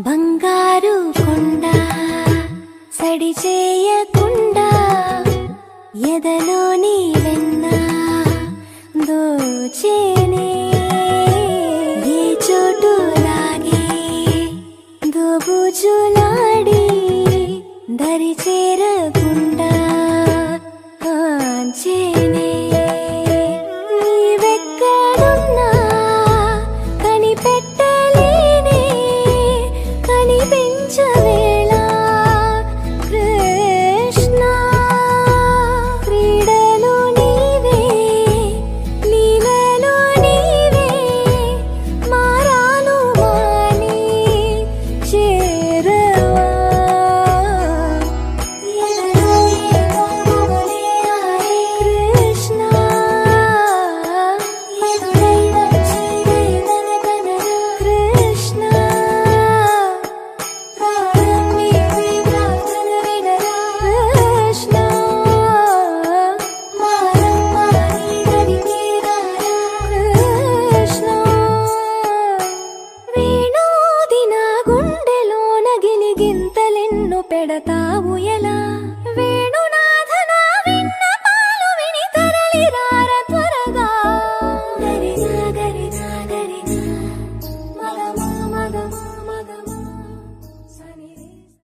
బంగారు కొండ సడి చేయకుండా ఎదలోని వెన్న దోచేనే ఏ చోటు లాగే దోబుజులాడి దరి చేరకుండా కాంచేనే నీవెక్కడున్నా కనిపెట్టలేనే కనిపించవేళ కృష్ణ క్రీడలు నీవే లీలలు నీవే మారాను మాని చేరవా కృష్ణ కృష్ణ కృష్ణ కృష్ణ వేణోది నా గుండెలోన గిలిగింతలెన్ను పెడతావు ఎలా